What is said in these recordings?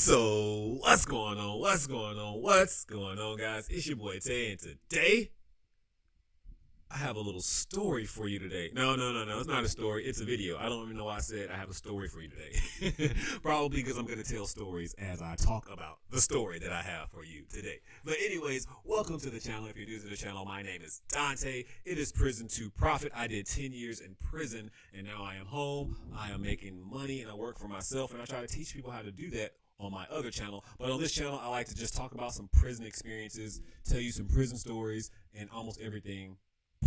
So, what's going on? What's going on? What's going on, guys? It's your boy Tay, and today I have a little story for you today. No. It's not a story. It's a video. I don't even know why I said I have a story for you today. Probably because I'm going to tell stories as I talk about the story that I have for you today. But anyways, welcome to the channel. If you're new to the channel, my name is Dante. It is Prison to Profit. I did 10 years in prison, and now I am home. I am making money, and I work for myself, and I try to teach people how to do that on my other channel. But on this channel, I like to just talk about some prison experiences, tell you some prison stories, and almost everything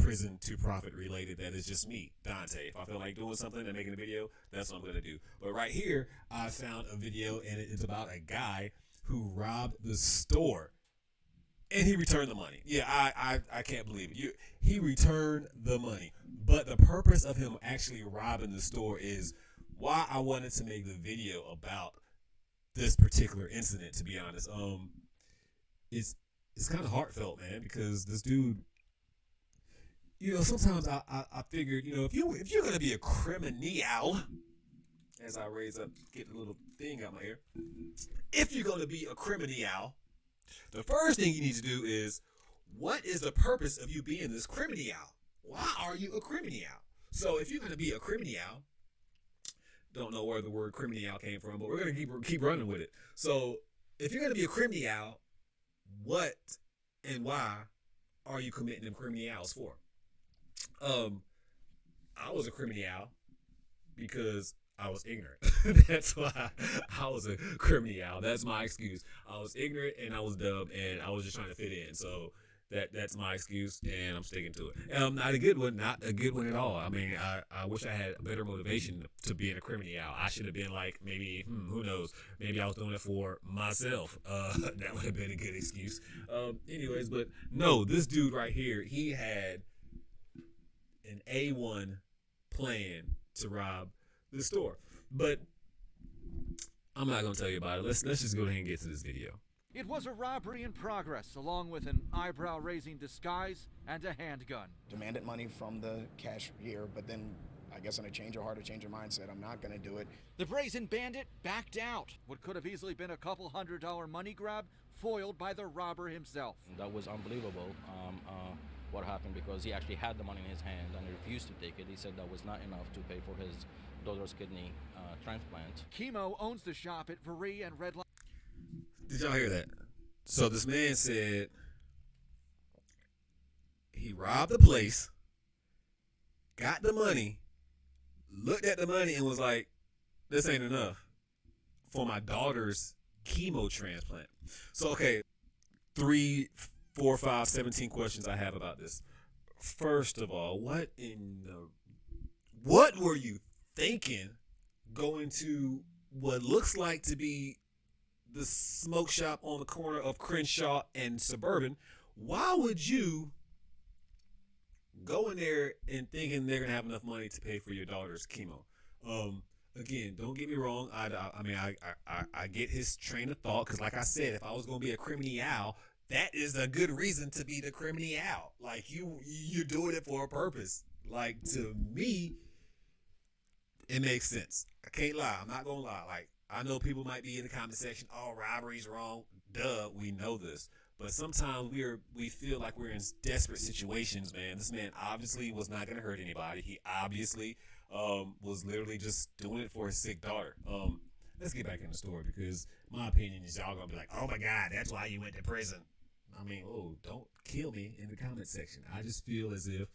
prison to profit related. That is just me, Dante. If I feel like doing something and making a video, that's what I'm going to do. But right here, I found a video, and it's about a guy who robbed the store, and he returned the money. Yeah, I can't believe it. He returned the money. But the purpose of him actually robbing the store is why I wanted to make the video about this particular incident, to be honest. It's kind of heartfelt, man, because this dude, sometimes I figured, if you're gonna be a criminal, as I raise up, get the little thing out my ear, if you're gonna be a criminal, the first thing you need to do is, what is the purpose of you being this criminal? Why are you a criminal? So if you're gonna be a criminal, don't know where the word criminal came from, but we're gonna keep running with it. So if you're gonna be a criminal, what and why are you committing them criminals for? I was a criminal because I was ignorant. That's why I was a criminal. That's my excuse. I was ignorant and I was dumb and I was just trying to fit in. So that's my excuse, and I'm sticking to it. Not a good one, not a good one at all. I mean, I wish I had a better motivation to being a criminal. I should have been like, maybe, who knows, maybe I was doing it for myself. That would have been a good excuse. Anyways, but no, this dude right here, he had an A1 plan to rob the store. But I'm not going to tell you about it. Let's just go ahead and get to this video. It was a robbery in progress, along with an eyebrow-raising disguise and a handgun. Demanded money from the cashier, but then I guess in a change of heart, a change of mindset, I'm not going to do it. The brazen bandit backed out. What could have easily been a couple $100 money grab, foiled by the robber himself. That was unbelievable. What happened, because he actually had the money in his hand and refused to take it. He said that was not enough to pay for his daughter's kidney transplant. Chemo owns the shop at Verie and Red Light. Did y'all hear that? So this man said he robbed the place, got the money, looked at the money and was like, this ain't enough for my daughter's chemo transplant. So, okay, 3, 4, 5, 17 questions I have about this. First of all, what were you thinking going to what looks like to be the smoke shop on the corner of Crenshaw and Suburban? Why would you go in there and thinking they're gonna have enough money to pay for your daughter's chemo? Again, don't get me wrong. I get his train of thought, because like I said, if I was gonna be a criminal, that is a good reason to be the criminal. Like you're doing it for a purpose. Like, to me, it makes sense. I can't lie. I'm not gonna lie. Like, I know people might be in the comment section, oh, robbery's wrong. Duh, we know this. But sometimes we feel like we're in desperate situations, man. This man obviously was not going to hurt anybody. He obviously was literally just doing it for his sick daughter. Let's get back in the story, because my opinion is y'all going to be like, oh, my God, that's why you went to prison. I mean, don't kill me in the comment section. I just feel as if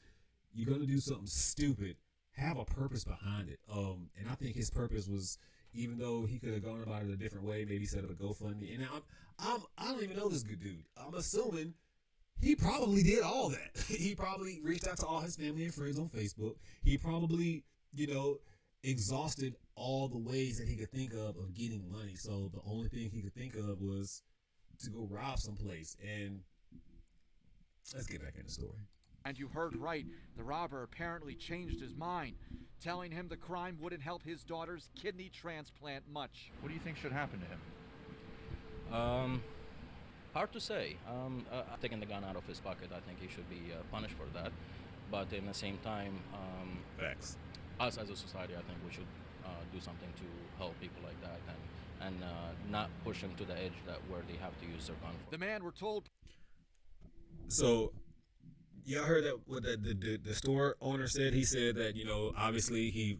you're going to do something stupid, have a purpose behind it. And I think his purpose was, even though he could have gone about it a different way, maybe set up a GoFundMe. And I don't even know this good dude. I'm assuming he probably did all that. He probably reached out to all his family and friends on Facebook. He probably, exhausted all the ways that he could think of getting money. So the only thing he could think of was to go rob someplace. And let's get back in the story. And you heard right, the robber apparently changed his mind, telling him the crime wouldn't help his daughter's kidney transplant much. What do you think should happen to him? Hard to say. Taking the gun out of his pocket, I think he should be punished for that. But in the same time, Facts. Us as a society, I think we should do something to help people like that and not push them to the edge that where they have to use their gun for. The man, we're told. So y'all heard that what the store owner said? He said that, you know, obviously he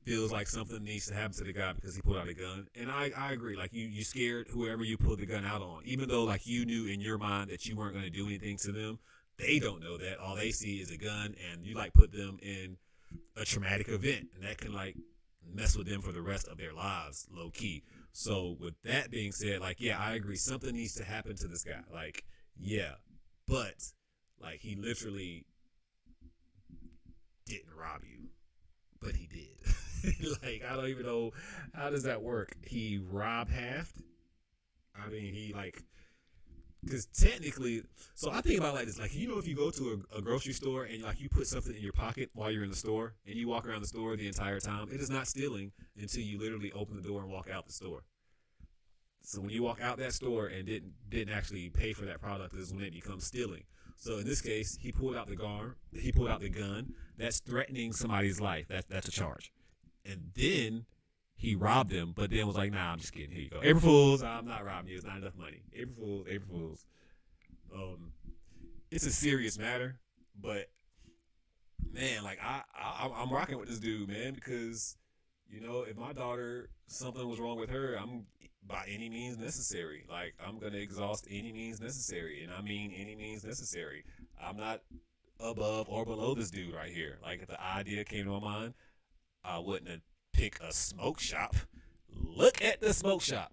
feels like something needs to happen to the guy because he pulled out a gun. And I agree. Like, you scared whoever you pulled the gun out on. Even though, like, you knew in your mind that you weren't going to do anything to them, they don't know that. All they see is a gun, and you, like, put them in a traumatic event. And that can, like, mess with them for the rest of their lives, low key. So with that being said, like, yeah, I agree. Something needs to happen to this guy. Like, yeah. But, like, he literally didn't rob you, but he did. Like, I don't even know, how does that work? He robbed half? I mean, he, like, because technically, so I think about it like this. Like, you know, if you go to a grocery store and, like, you put something in your pocket while you're in the store and you walk around the store the entire time, it is not stealing until you literally open the door and walk out the store. So when you walk out that store and didn't actually pay for that product is when it becomes stealing. So in this case, he pulled out the gun. That's threatening somebody's life. That's a charge. And then he robbed him, but then was like, nah, I'm just kidding. Here you go. April Fools, I'm not robbing you. It's not enough money. April Fools. It's a serious matter, but man, like I'm rocking with this dude, man, because, you know, if my daughter, something was wrong with her, I'm by any means necessary. Like, I'm gonna exhaust any means necessary, and I mean any means necessary. I'm not above or below this dude right here. Like, if the idea came to my mind, I wouldn't have picked a smoke shop. Look at the smoke shop.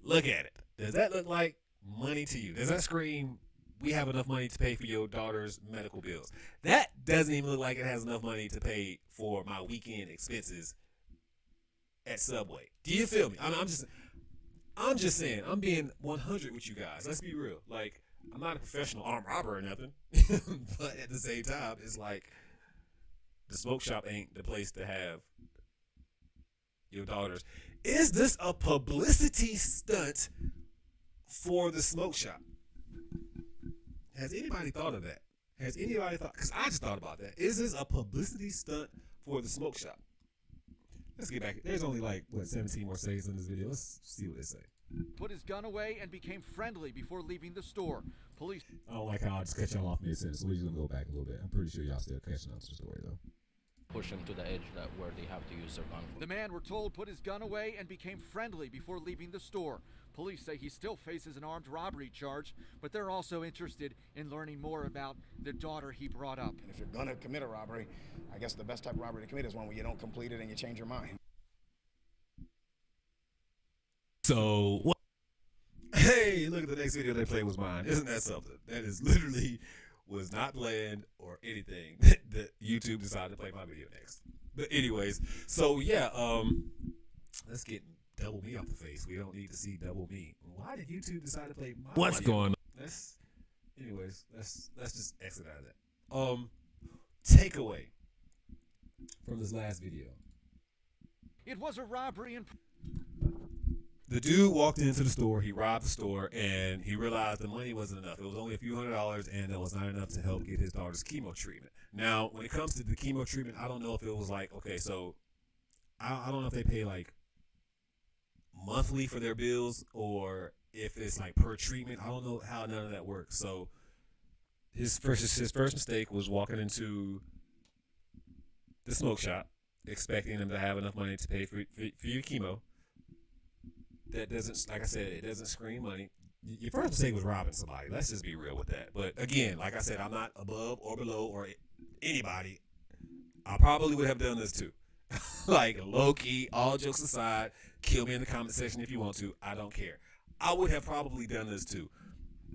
Look at it. Does that look like money to you? Does that scream, we have enough money to pay for your daughter's medical bills? That doesn't even look like it has enough money to pay for my weekend expenses at Subway. Do you feel me? I'm just saying, I'm being 100 with you guys. Let's be real. Like, I'm not a professional armed robber or nothing, but at the same time, it's like, the smoke shop ain't the place to have your daughters. Is this a publicity stunt for the smoke shop? Has anybody thought of that? Has anybody thought? Because I just thought about that. Is this a publicity stunt for the smoke shop? Let's get back. There's only, like, 17 more seconds in this video. Let's see what they say. Put his gun away and became friendly before leaving the store. Police. I don't like how I just cut y'all off mid-sentence, so we're just going to go back a little bit. I'm pretty sure y'all still catching on to the story, though. Push them to the edge that where they have to use their gun for. The man, we're told, put his gun away and became friendly before leaving the store. Police say he still faces an armed robbery charge, but they're also interested in learning more about the daughter he brought up. And if you're gonna commit a robbery, I guess the best type of robbery to commit is one where you don't complete it and you change your mind. So, what? Hey, look at the next video they played was mine. Isn't that something? That is literally was not planned or anything. That YouTube decided to play my video next. But anyways, so yeah, let's get double me off the face. We don't need to see double me. Why did YouTube decide to play my What's video? going on? Let's just exit out of that. Takeaway from this last video. It was a robbery in... The dude walked into the store, he robbed the store, and he realized the money wasn't enough. It was only a few $100s, and that was not enough to help get his daughter's chemo treatment. Now, when it comes to the chemo treatment, I don't know if it was like, okay, so I don't know if they pay like monthly for their bills or if it's like per treatment. I don't know how none of that works. So his first mistake was walking into the smoke shop, expecting them to have enough money to pay for your chemo. That doesn't, like I said, it doesn't scream money. Your first mistake was robbing somebody. Let's just be real with that. But again, like I said, I'm not above or below or anybody. I probably would have done this too. Like, low key, all jokes aside, kill me in the comment section if you want to. I don't care. I would have probably done this too.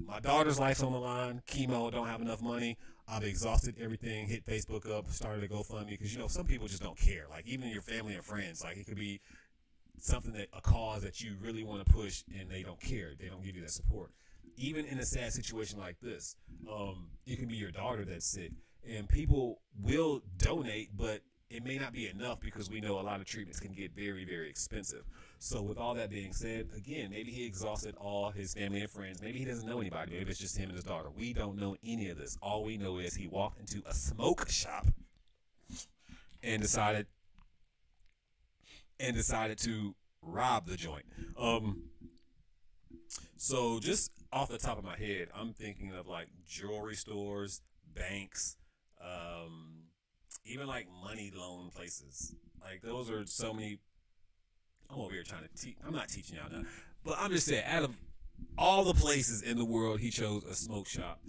My daughter's life's on the line. Chemo, don't have enough money. I've exhausted everything. Hit Facebook up, started a GoFundMe because, you know, some people just don't care. Like, even your family and friends, like, it could be something that a cause that you really want to push and they don't care. They don't give you that support. Even in a sad situation like this, it can be your daughter that's sick and people will donate, but it may not be enough because we know a lot of treatments can get very, very expensive. So with all that being said, again, maybe he exhausted all his family and friends. Maybe he doesn't know anybody. Maybe it's just him and his daughter. We don't know any of this. All we know is he walked into a smoke shop and decided and decided to rob the joint. So just off the top of my head, I'm thinking of like jewelry stores, banks, even like money loan places. Like those are so many. I'm over here trying to teach. I'm not teaching y'all now, but I'm just saying, out of all the places in the world, he chose a smoke shop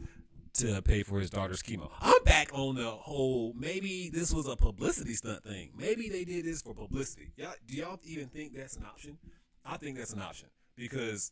to pay for his daughter's chemo. I'm back on the whole, maybe this was a publicity stunt thing. Maybe they did this for publicity. Do y'all even think that's an option? I think that's an option because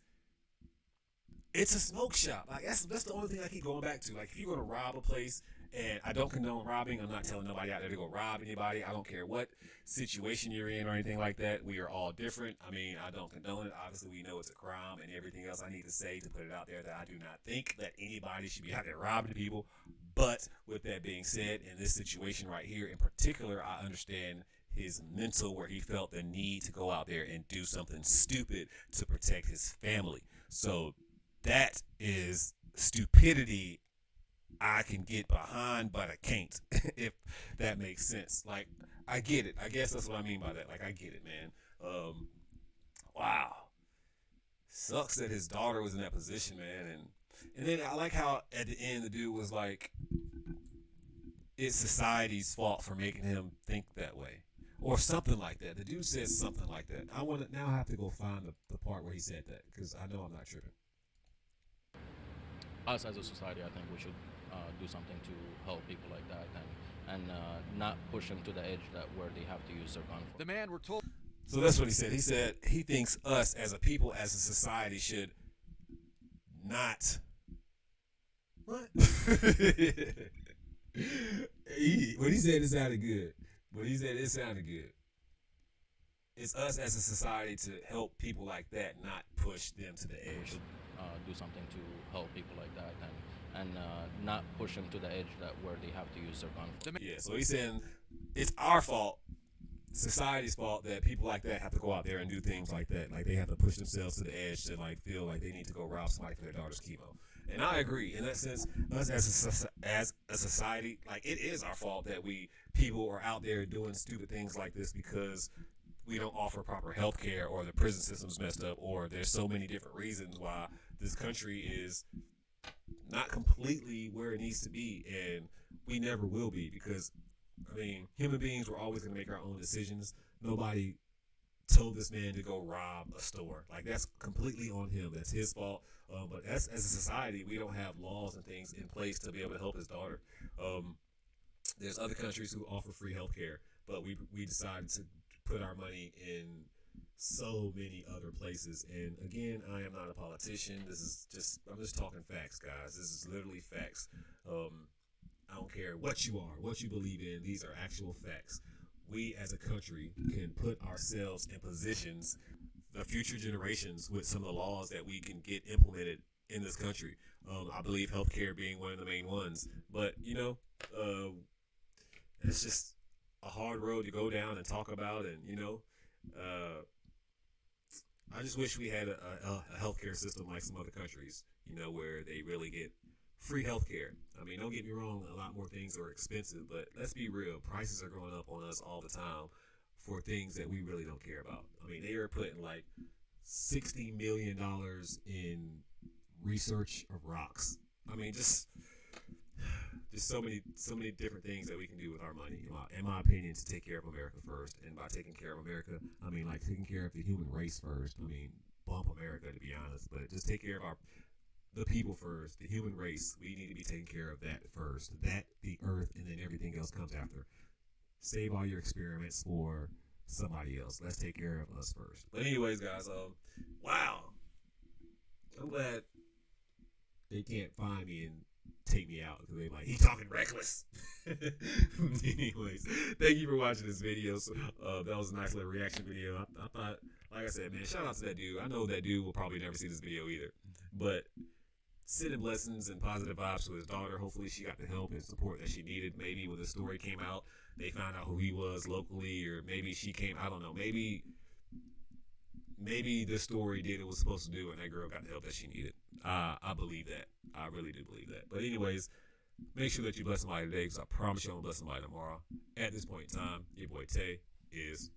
it's a smoke shop. Like that's the only thing I keep going back to. Like if you're gonna rob a place, and I don't condone robbing. I'm not telling nobody out there to go rob anybody. I don't care what situation you're in or anything like that. We are all different. I mean, I don't condone it. Obviously, we know it's a crime and everything else I need to say to put it out there that I do not think that anybody should be out there robbing people. But with that being said, in this situation right here in particular, I understand his mental where he felt the need to go out there and do something stupid to protect his family. So that is stupidity I can get behind, but I can't, if that makes sense. Like, I get it. I guess that's what I mean by that. Like, I get it, man. Wow. Sucks that his daughter was in that position, man. And then I like how at the end the dude was like, it's society's fault for making him think that way. Or something like that. The dude says something like that. I want to now have to go find the part where he said that, because I know I'm not tripping. Us as a society, I think we should do something to help people like that and not push them to the edge that where they have to use their gun for. The man we're told. So that's what he said. He said he thinks us as a people, as a society, should not. What? What he said, it sounded good. What he said, it sounded good. It's us as a society to help people like that, not push them to the edge. Do something to help people like that and not push them to the edge that where they have to use their gun for. Yeah, so he's saying it's our fault, society's fault, that people like that have to go out there and do things like that. Like they have to push themselves to the edge to like feel like they need to go rob somebody for their daughter's chemo. And I agree in that sense. Us as a society, like it is our fault that people are out there doing stupid things like this because we don't offer proper health care, or the prison system's messed up, or there's so many different reasons why this country is not completely where it needs to be, and we never will be, because I mean, human beings were always going to make our own decisions. Nobody told this man to go rob a store. Like, that's completely on him. That's his fault. But as a society, we don't have laws and things in place to be able to help his daughter. There's other countries who offer free health care, but we decided to put our money in so many other places. And again, I am not a politician. I'm just talking facts, guys. This is literally facts. I don't care what you are, what you believe in. These are actual facts. We as a country can put ourselves in positions, the future generations, with some of the laws that we can get implemented in this country. I believe healthcare being one of the main ones. But, it's just a hard road to go down and talk about. And, I just wish we had a healthcare system like some other countries, where they really get free healthcare. I mean, don't get me wrong, a lot more things are expensive, but let's be real. Prices are going up on us all the time for things that we really don't care about. I mean, they are putting like $60 million in research of rocks. I mean, just so many different things that we can do with our money, in my opinion, to take care of America first. And by taking care of America, I mean like taking care of the human race first. I mean, bump America, to be honest, but just take care of the people first, the human race. We need to be taking care of that first. That, the earth, and then everything else comes after. Save all your experiments for somebody else. Let's take care of us first. But anyways, guys, wow. I'm glad they can't find me and take me out, because they're like, he's talking reckless. Anyways, thank you for watching this video. So, that was a nice little reaction video. I thought, like I said, man, shout out to that dude. I know that dude will probably never see this video either, but sending blessings and positive vibes to his daughter. Hopefully she got the help and support that she needed. Maybe when the story came out, they found out who he was locally, or maybe she came, I don't know, maybe this story did what it was supposed to do, and that girl got the help that she needed. I believe that. I really do believe that. But anyways, make sure that you bless somebody today, because I promise you I'm going to bless somebody tomorrow. At this point in time, your boy Tay is